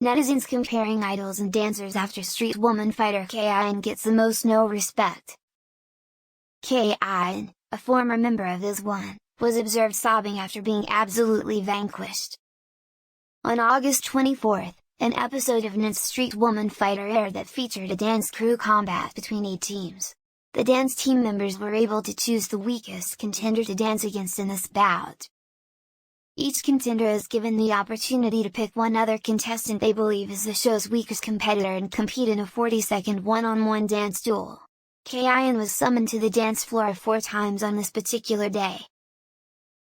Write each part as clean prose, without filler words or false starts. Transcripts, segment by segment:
Netizens comparing idols and dancers after Street Woman Fighter Chaeyeon gets the most no respect. Chaeyeon, a former member of this one, was observed sobbing after being absolutely vanquished. On August 24th, an episode of mnet's Street Woman Fighter aired that featured a dance crew combat between 8 teams. The dance team members were able to choose the weakest contender to dance against in this bout. Each contender is given the opportunity to pick one other contestant they believe is the show's weakest competitor and compete in a 40-second one-on-one dance duel. Chaeyeon was summoned to the dance floor 4 times on this particular day.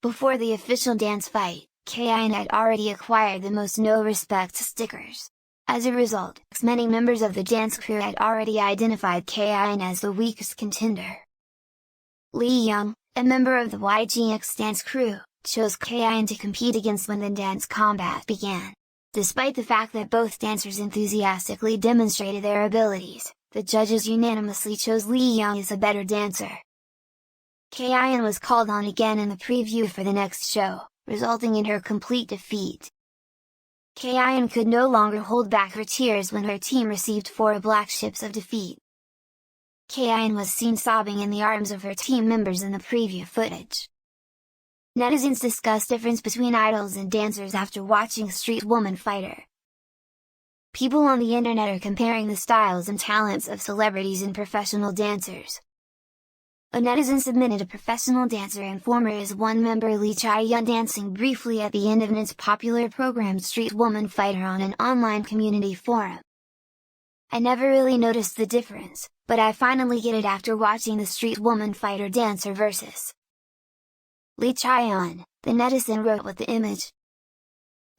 Before the official dance fight, Chaeyeon had already acquired the most no respect stickers. As a result, many members of the dance crew had already identified Chaeyeon as the weakest contender. Lee Young, a member of the YGX dance crew, chose Chaeyeon to compete against when the dance combat began. Despite the fact that both dancers enthusiastically demonstrated their abilities, the judges unanimously chose Lee Young as a better dancer. Chaeyeon was called on again in the preview for the next show, resulting in her complete defeat. Chaeyeon could no longer hold back her tears when her team received 4 black ships of defeat. Chaeyeon was seen sobbing in the arms of her team members in the preview footage. Netizens discuss difference between idols and dancers after watching Street Woman Fighter. People on the internet are comparing the styles and talents of celebrities and professional dancers. A netizen submitted a professional dancer and former IZ*ONE member Lee Chaeyeon dancing briefly at the end of mnet's popular program Street Woman Fighter on an online community forum. I never really noticed the difference, but I finally get it after watching the Street Woman Fighter dancer versus Lee Chaeyeon, the netizen wrote with the image.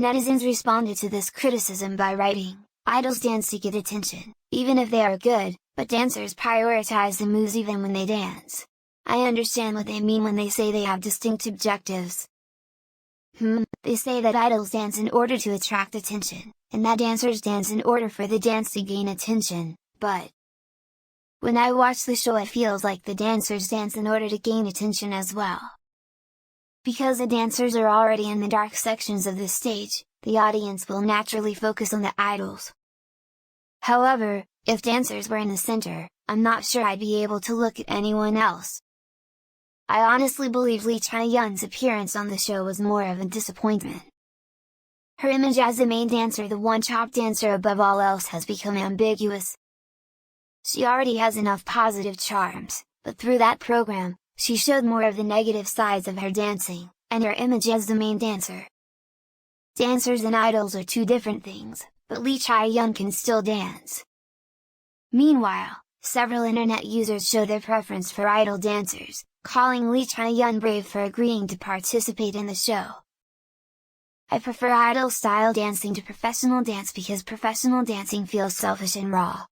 Netizens responded to this criticism by writing, "Idols dance to get attention, even if they are good, but dancers prioritize the moves even when they dance. I understand what they mean when they say they have distinct objectives. They say that idols dance in order to attract attention, and that dancers dance in order for the dance to gain attention, but when I watch the show it feels like the dancers dance in order to gain attention as well. Because the dancers are already in the dark sections of the stage, the audience will naturally focus on the idols. However, if dancers were in the center, I'm not sure I'd be able to look at anyone else." I honestly believe Lee Chaeyeon's appearance on the show was more of a disappointment. Her image as the main dancer, the one top dancer above all else, has become ambiguous. She already has enough positive charms, but through that program, she showed more of the negative sides of her dancing, and her image as the main dancer. Dancers and idols are 2 different things, but Lee Chaeyeon can still dance. Meanwhile, several internet users show their preference for idol dancers, calling Lee Chaeyeon brave for agreeing to participate in the show. "I prefer idol-style dancing to professional dance because professional dancing feels selfish and raw.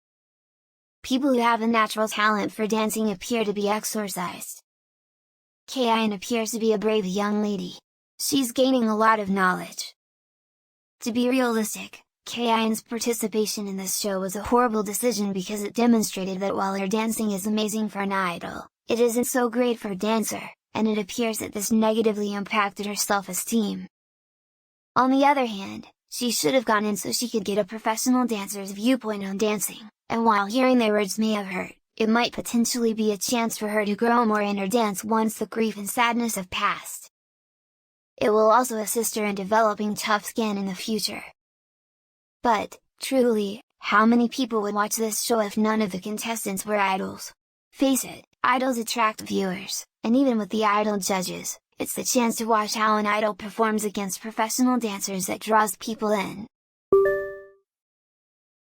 People who have a natural talent for dancing appear to be exorcised. Chaeyeon appears to be a brave young lady. She's gaining a lot of knowledge." To be realistic, Chaeyeon's participation in this show was a horrible decision because it demonstrated that while her dancing is amazing for an idol, it isn't so great for a dancer, and it appears that this negatively impacted her self-esteem. On the other hand, she should have gone in so she could get a professional dancer's viewpoint on dancing, and while hearing their words may have hurt, it might potentially be a chance for her to grow more in her dance once the grief and sadness have passed. It will also assist her in developing tough skin in the future. But, truly, how many people would watch this show if none of the contestants were idols? Face it, idols attract viewers, and even with the idol judges, it's the chance to watch how an idol performs against professional dancers that draws people in.